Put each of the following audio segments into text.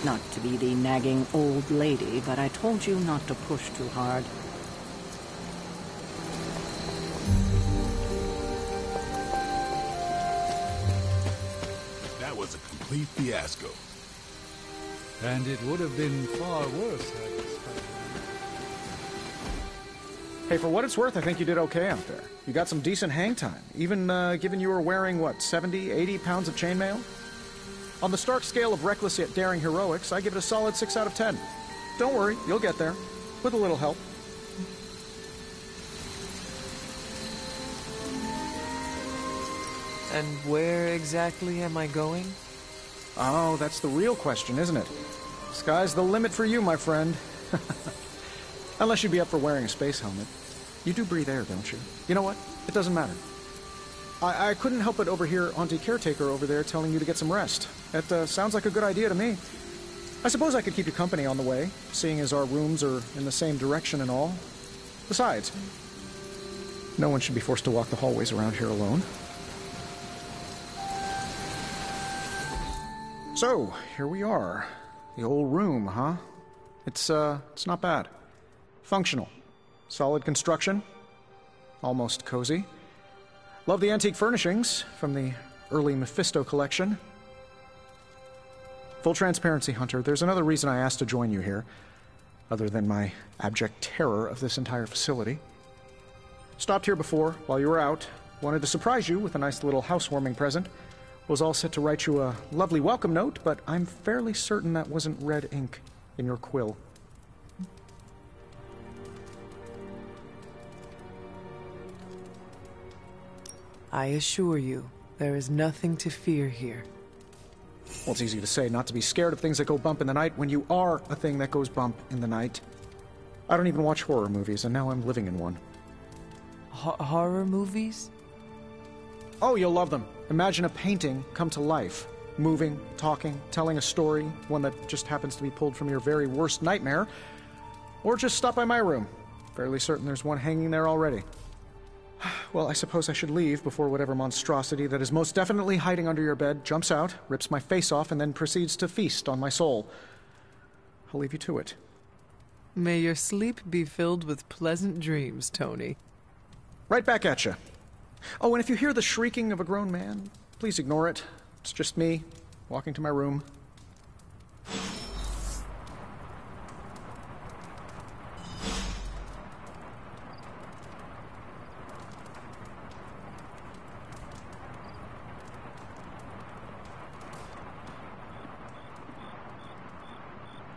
Not to be the nagging old lady, but I told you not to push too hard. That was a complete fiasco. And it would have been far worse had the Spider-Man... Hey, for what it's worth, I think you did okay out there. You got some decent hang time, even given you were wearing, what, 70, 80 pounds of chainmail? On the Stark scale of reckless yet daring heroics, I give it a solid 6 out of 10. Don't worry, you'll get there. With a little help. And where exactly am I going? Oh, that's the real question, isn't it? Sky's the limit for you, my friend. Unless you'd be up for wearing a space helmet. You do breathe air, don't you? You know what? It doesn't matter. I couldn't help but overhear Auntie Caretaker over there telling you to get some rest. That sounds like a good idea to me. I suppose I could keep you company on the way, seeing as our rooms are in the same direction and all. Besides, no one should be forced to walk the hallways around here alone. So, here we are. The old room, huh? It's not bad. Functional. Solid construction. Almost cozy. Love the antique furnishings from the early Mephisto collection. Full transparency, Hunter, there's another reason I asked to join you here, other than my abject terror of this entire facility. Stopped here before, while you were out. Wanted to surprise you with a nice little housewarming present. Was all set to write you a lovely welcome note, but I'm fairly certain that wasn't red ink in your quill. I assure you, there is nothing to fear here. Well, it's easy to say not to be scared of things that go bump in the night when you are a thing that goes bump in the night. I don't even watch horror movies, and now I'm living in one. Horror movies? Oh, you'll love them. Imagine a painting come to life. Moving, talking, telling a story, one that just happens to be pulled from your very worst nightmare. Or just stop by my room. Fairly certain there's one hanging there already. Well, I suppose I should leave before whatever monstrosity that is most definitely hiding under your bed jumps out, rips my face off, and then proceeds to feast on my soul. I'll leave you to it. May your sleep be filled with pleasant dreams, Tony. Right back at you. Oh, and if you hear the shrieking of a grown man, please ignore it. It's just me, walking to my room.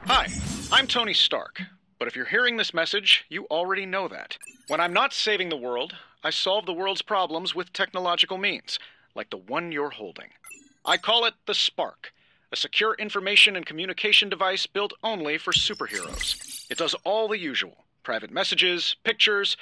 Hi, I'm Tony Stark, but if you're hearing this message, you already know that. When I'm not saving the world, I solve the world's problems with technological means, like the one you're holding. I call it the Spark, a secure information and communication device built only for superheroes. It does all the usual, private messages, pictures,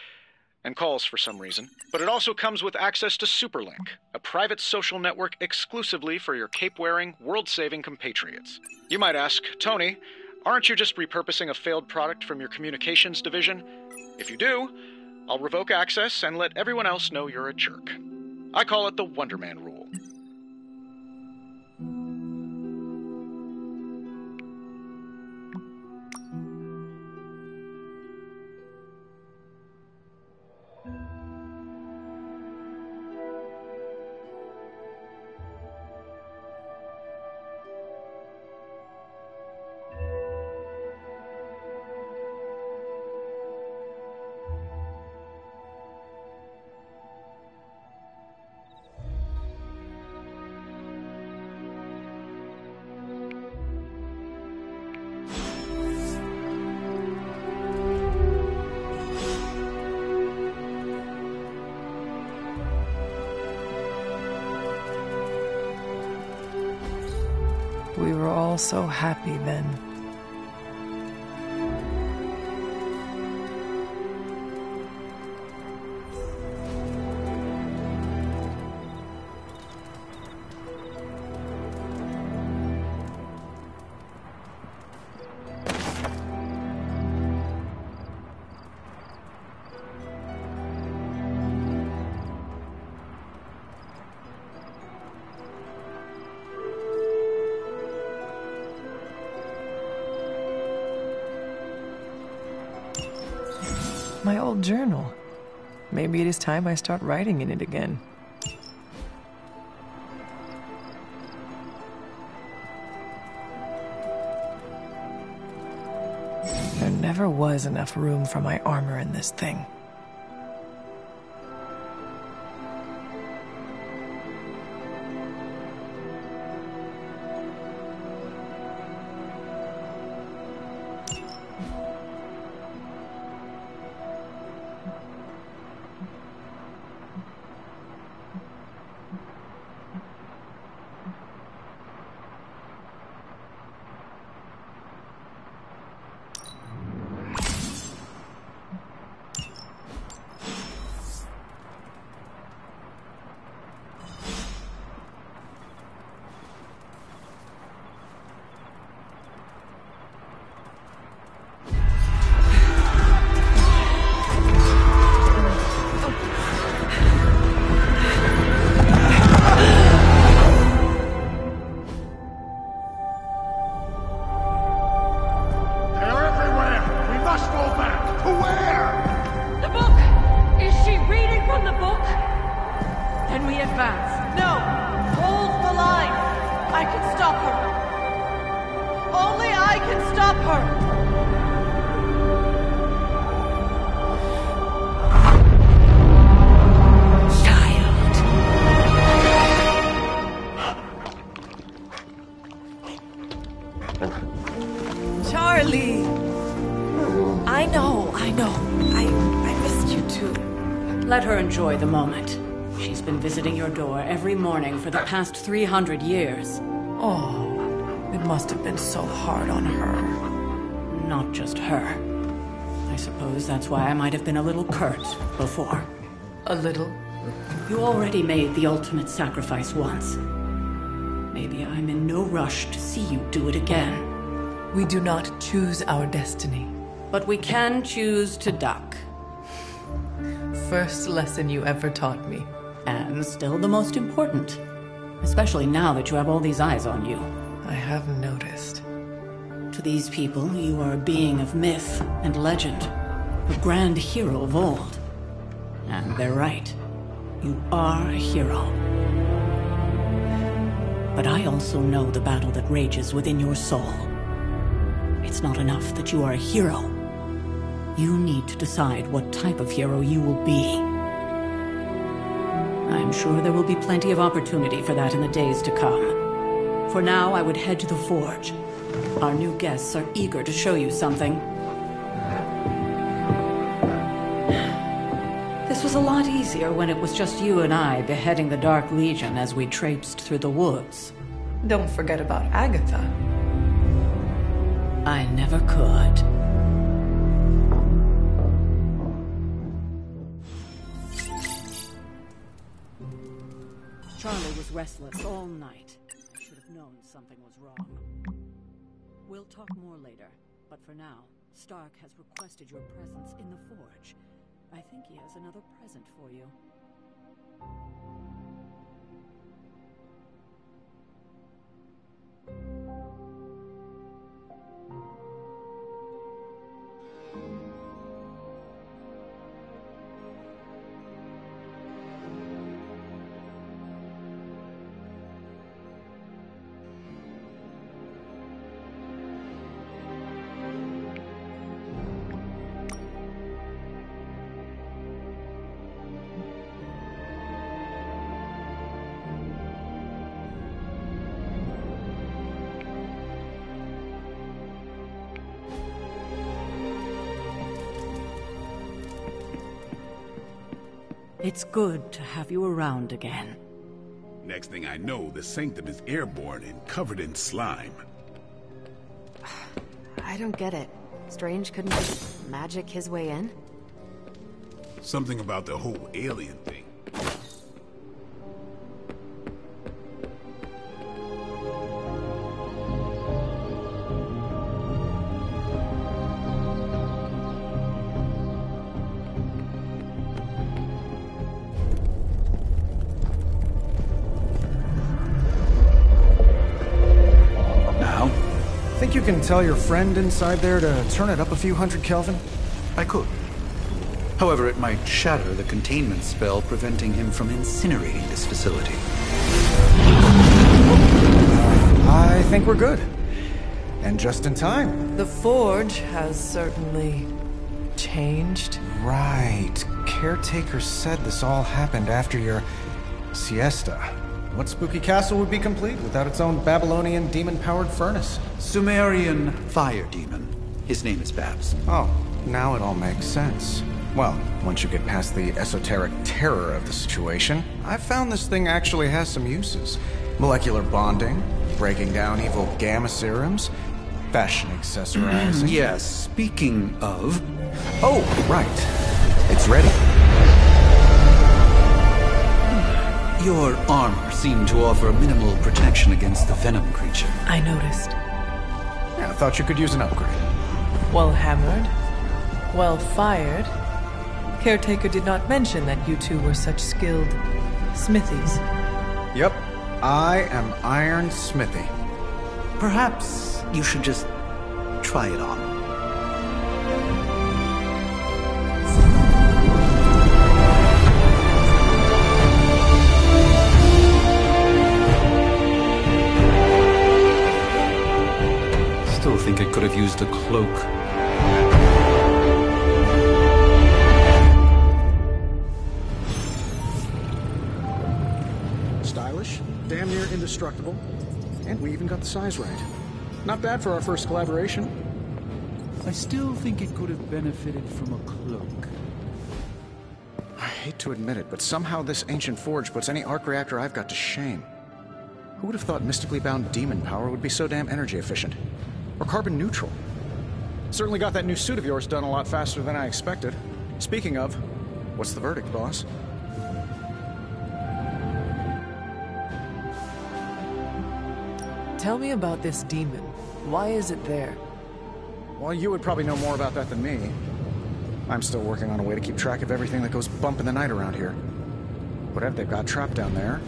and calls for some reason. But it also comes with access to Superlink, a private social network exclusively for your cape-wearing, world-saving compatriots. You might ask, Tony, aren't you just repurposing a failed product from your communications division? If you do, I'll revoke access and let everyone else know you're a jerk. I call it the Wonder Man rule. We were all so happy then. old journal. Maybe it is time I start writing in it again. There never was enough room for my armor in this thing. Charlie! I know. I missed you too. Let her enjoy the moment. She's been visiting your door every morning for the past 300 years. Oh, it must have been so hard on her. Not just her. I suppose that's why I might have been a little curt before. A little? You already made the ultimate sacrifice once. Maybe I'm in no rush to see you do it again. We do not choose our destiny. But we can choose to duck. First lesson you ever taught me. And still the most important. Especially now that you have all these eyes on you. I have noticed. To these people, you are a being of myth and legend. A grand hero of old. And they're right. You are a hero. But I also know the battle that rages within your soul. It's not enough that you are a hero. You need to decide what type of hero you will be. I'm sure there will be plenty of opportunity for that in the days to come. For now, I would head to the Forge. Our new guests are eager to show you something. This was a lot easier when it was just you and I beheading the Dark Legion as we traipsed through the woods. Don't forget about Agatha. I never could. Charlie was restless all night. I should have known something was wrong. We'll talk more later, but for now, Stark has requested your presence in the Forge. I think he has another present for you. It's good to have you around again. Next thing I know, the Sanctum is airborne and covered in slime. I don't get it. Strange couldn't just magic his way in? Something about the whole alien thing. Think you can tell your friend inside there to turn it up a few hundred Kelvin? I could. However, it might shatter the containment spell preventing him from incinerating this facility. I think we're good. And just in time. The Forge has certainly changed. Right. Caretaker said this all happened after your siesta. What spooky castle would be complete without its own Babylonian demon-powered furnace? Sumerian fire demon. His name is Babs. Oh, now it all makes sense. Well, once you get past the esoteric terror of the situation, I've found this thing actually has some uses. Molecular bonding, breaking down evil gamma serums, fashion accessorizing. Yes, speaking of... Oh, right. It's ready. Your armor seemed to offer minimal protection against the venom creature. I noticed. Yeah, I thought you could use an upgrade. Well hammered. Well fired. Caretaker did not mention that you two were such skilled smithies. Yep. I am Iron Smithy. Perhaps you should just try it on. Still think it could have used a cloak. Stylish, damn near indestructible, and we even got the size right. Not bad for our first collaboration. I still think it could have benefited from a cloak. I hate to admit it, but somehow this ancient forge puts any arc reactor I've got to shame. Who would have thought mystically bound demon power would be so damn energy efficient? Or carbon neutral? Certainly got that new suit of yours done a lot faster than I expected. Speaking of, what's the verdict, boss? Tell me about this demon. Why is it there? Well, you would probably know more about that than me. I'm still working on a way to keep track of everything that goes bump in the night around here. Whatever they've got trapped down there,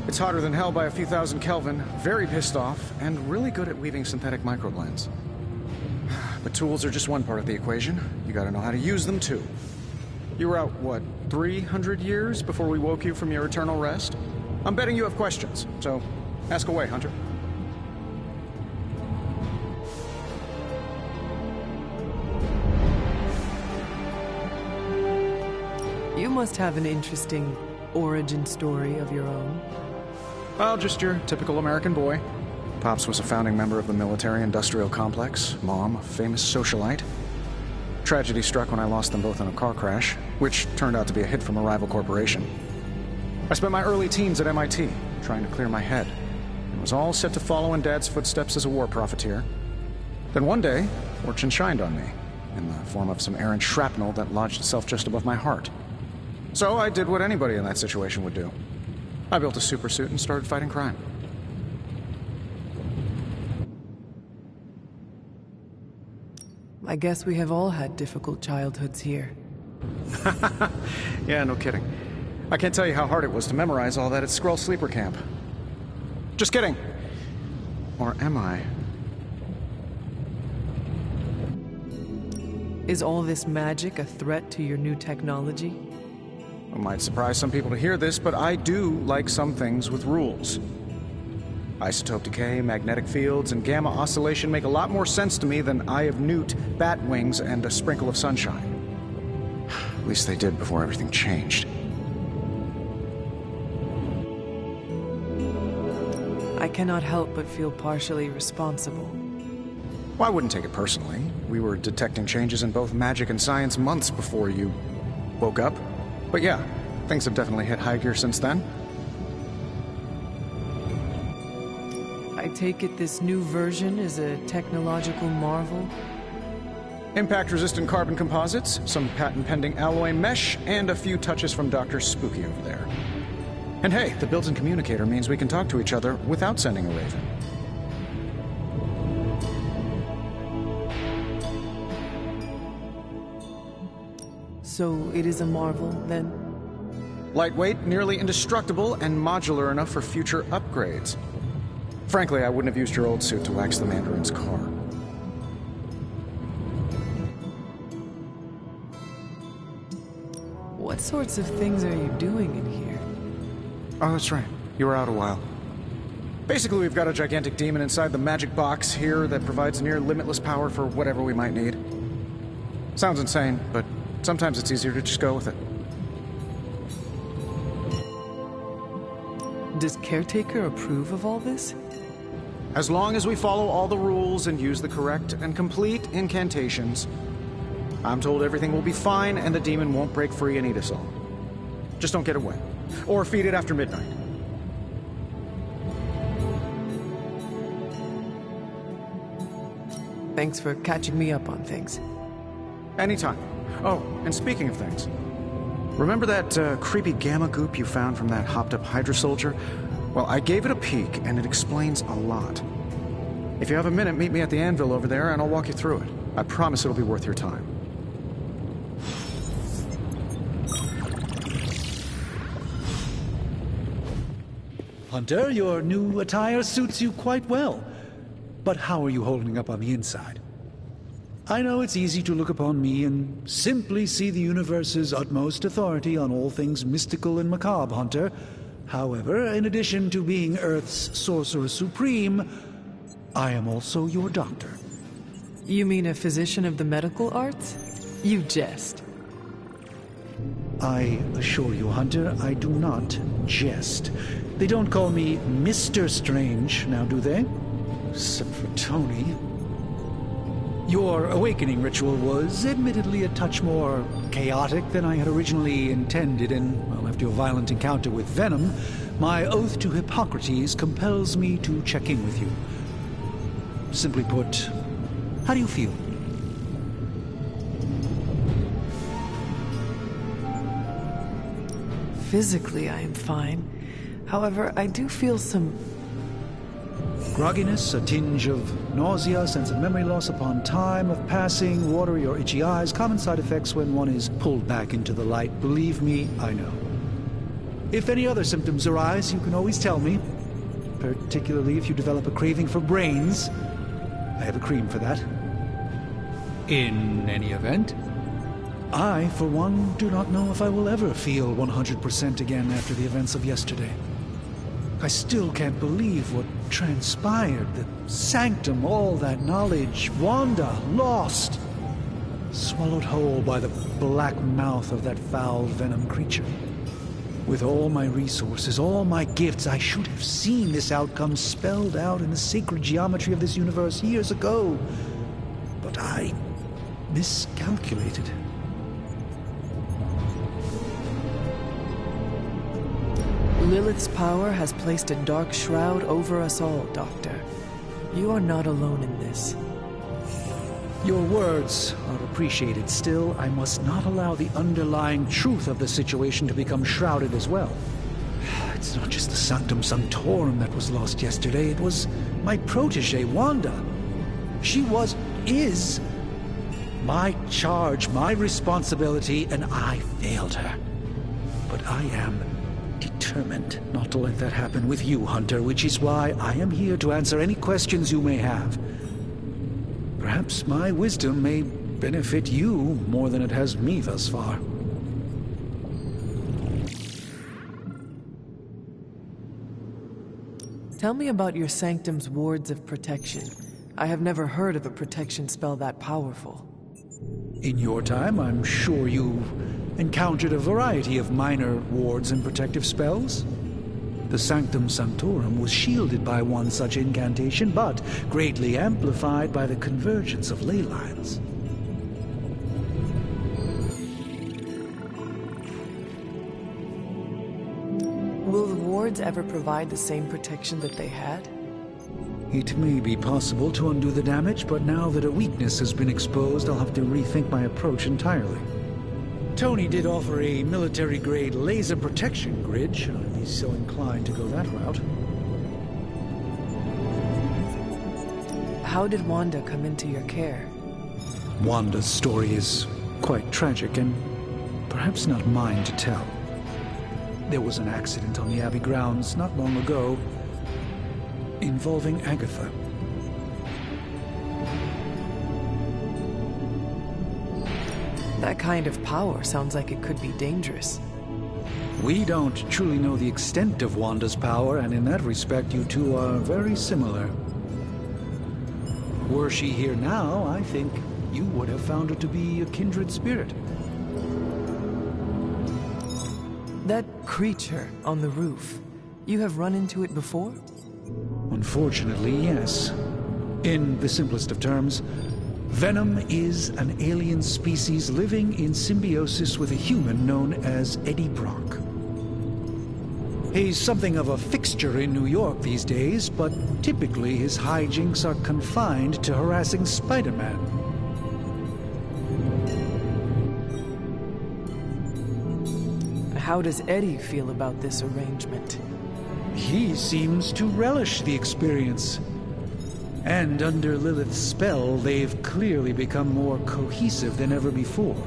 it's hotter than hell by a few thousand Kelvin, very pissed off, and really good at weaving synthetic microblends. But tools are just one part of the equation. You gotta know how to use them, too. You were out, what, 300 years before we woke you from your eternal rest? I'm betting you have questions, so ask away, Hunter. You must have an interesting origin story of your own. Well, just your typical American boy. Pops was a founding member of the military-industrial complex. Mom, a famous socialite. Tragedy struck when I lost them both in a car crash, which turned out to be a hit from a rival corporation. I spent my early teens at MIT, trying to clear my head, and was all set to follow in Dad's footsteps as a war profiteer. Then one day, fortune shined on me, in the form of some errant shrapnel that lodged itself just above my heart. So I did what anybody in that situation would do. I built a supersuit and started fighting crime. I guess we have all had difficult childhoods here. Yeah, no kidding. I can't tell you how hard it was to memorize all that at Skrull Sleeper Camp. Just kidding. Or am I? Is all this magic a threat to your new technology? It might surprise some people to hear this, but I do like some things with rules. Isotope decay, magnetic fields, and gamma oscillation make a lot more sense to me than Eye of Newt, bat wings, and a sprinkle of sunshine. At least they did before everything changed. I cannot help but feel partially responsible. Well, I wouldn't take it personally. We were detecting changes in both magic and science months before you woke up. But yeah, things have definitely hit high gear since then. I take it this new version is a technological marvel? Impact-resistant carbon composites, some patent-pending alloy mesh, and a few touches from Dr. Spooky over there. And hey, the built-in communicator means we can talk to each other without sending a raven. So it is a marvel, then? Lightweight, nearly indestructible, and modular enough for future upgrades. Frankly, I wouldn't have used your old suit to wax the Mandarin's car. What sorts of things are you doing in here? Oh, that's right. You were out a while. Basically, we've got a gigantic demon inside the magic box here that provides near limitless power for whatever we might need. Sounds insane, but sometimes it's easier to just go with it. Does Caretaker approve of all this? As long as we follow all the rules and use the correct and complete incantations, I'm told everything will be fine and the demon won't break free and eat us all. Just don't get away. Or feed it after midnight. Thanks for catching me up on things. Anytime. Oh, and speaking of things, remember that creepy gamma goop you found from that hopped-up Hydra soldier? Well, I gave it a peek, and it explains a lot. If you have a minute, meet me at the anvil over there, and I'll walk you through it. I promise it'll be worth your time. Hunter, your new attire suits you quite well. But how are you holding up on the inside? I know it's easy to look upon me and simply see the universe's utmost authority on all things mystical and macabre, Hunter. However, in addition to being Earth's Sorcerer Supreme, I am also your doctor. You mean a physician of the medical arts? You jest. I assure you, Hunter, I do not jest. They don't call me Mr. Strange, now do they? Except for Tony. Your awakening ritual was admittedly a touch more chaotic than I had originally intended, and, well, after your violent encounter with Venom, my oath to Hippocrates compels me to check in with you. Simply put, how do you feel? Physically, I am fine. However, I do feel some grogginess, a tinge of nausea, sense of memory loss upon time of passing, watery or itchy eyes, common side effects when one is pulled back into the light. Believe me, I know. If any other symptoms arise, you can always tell me, particularly if you develop a craving for brains. I have a cream for that. In any event, I, for one, do not know if I will ever feel 100% again after the events of yesterday. I still can't believe what transpired. The sanctum, all that knowledge, Wanda, lost. Swallowed whole by the black mouth of that foul venom creature. With all my resources, all my gifts, I should have seen this outcome spelled out in the sacred geometry of this universe years ago. But I miscalculated. Lilith's power has placed a dark shroud over us all, Doctor. You are not alone in this. Your words are appreciated. Still, I must not allow the underlying truth of the situation to become shrouded as well. It's not just the Sanctum Sanctorum that was lost yesterday. It was my protege, Wanda. She is my charge, my responsibility, and I failed her. But I am determined not to let that happen with you, Hunter, which is why I am here to answer any questions you may have. Perhaps my wisdom may benefit you more than it has me thus far. Tell me about your Sanctum's wards of protection. I have never heard of a protection spell that powerful. In your time, I'm sure you've encountered a variety of minor wards and protective spells. The Sanctum Sanctorum was shielded by one such incantation, but greatly amplified by the convergence of ley lines. Will the wards ever provide the same protection that they had? It may be possible to undo the damage, but now that a weakness has been exposed, I'll have to rethink my approach entirely. Tony did offer a military-grade laser protection grid, should I be so inclined to go that route. How did Wanda come into your care? Wanda's story is quite tragic and perhaps not mine to tell. There was an accident on the Abbey grounds not long ago involving Agatha. That kind of power sounds like it could be dangerous. We don't truly know the extent of Wanda's power, and in that respect, you two are very similar. Were she here now, I think you would have found her to be a kindred spirit. That creature on the roof, you have run into it before? Unfortunately, yes. In the simplest of terms, Venom is an alien species living in symbiosis with a human known as Eddie Brock. He's something of a fixture in New York these days, but typically his hijinks are confined to harassing Spider-Man. How does Eddie feel about this arrangement? He seems to relish the experience. And under Lilith's spell, they've clearly become more cohesive than ever before.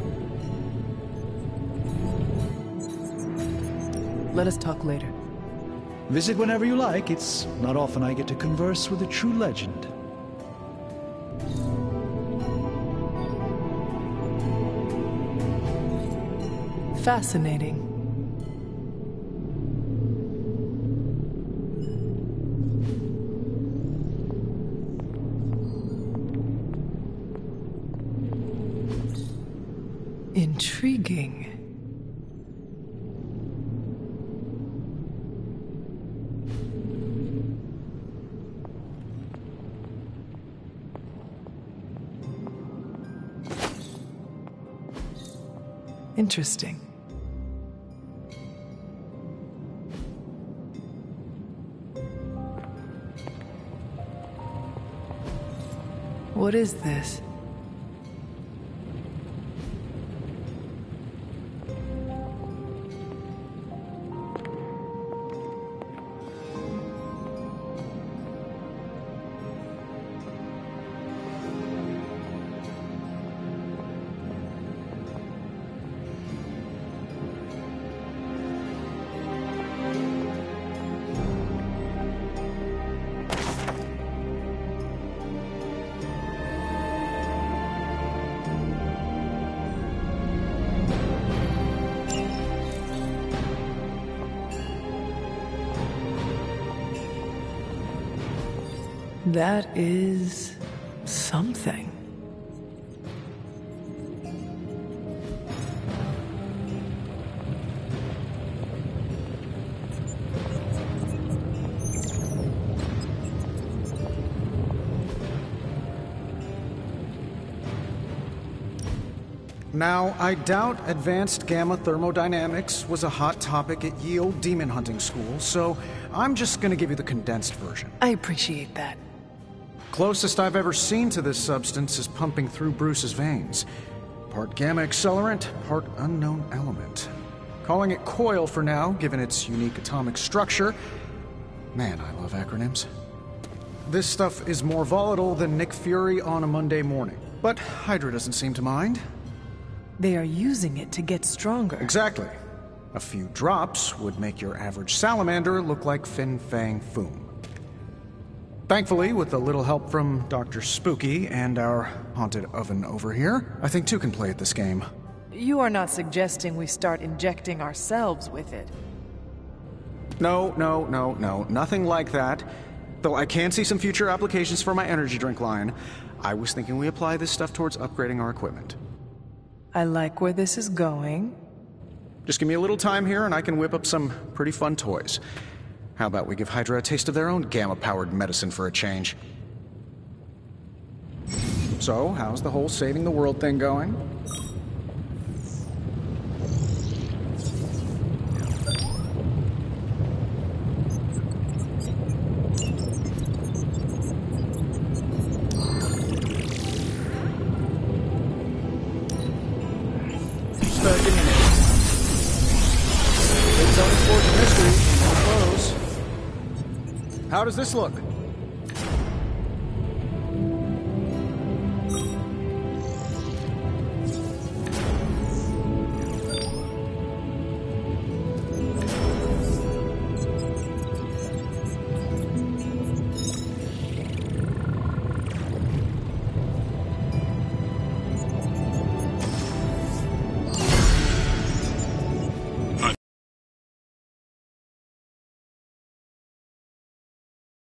Let us talk later. Visit whenever you like. It's not often I get to converse with a true legend. Fascinating. Intriguing. Interesting. What is this? That is something. Now, I doubt advanced gamma thermodynamics was a hot topic at Ye Olde Demon Hunting School, so I'm just gonna give you the condensed version. I appreciate that. Closest I've ever seen to this substance is pumping through Bruce's veins. Part gamma accelerant, part unknown element. Calling it Coil for now, given its unique atomic structure. Man, I love acronyms. This stuff is more volatile than Nick Fury on a Monday morning. But Hydra doesn't seem to mind. They are using it to get stronger. Exactly. A few drops would make your average salamander look like Fin Fang Foom. Thankfully, with a little help from Dr. Spooky and our haunted oven over here, I think two can play at this game. You are not suggesting we start injecting ourselves with it. No, nothing like that. Though I can see some future applications for my energy drink line. I was thinking we apply this stuff towards upgrading our equipment. I like where this is going. Just give me a little time here and I can whip up some pretty fun toys. How about we give Hydra a taste of their own gamma-powered medicine for a change? So, how's the whole saving the world thing going? Give me a minute. It's unfortunate history. Close. How does this look?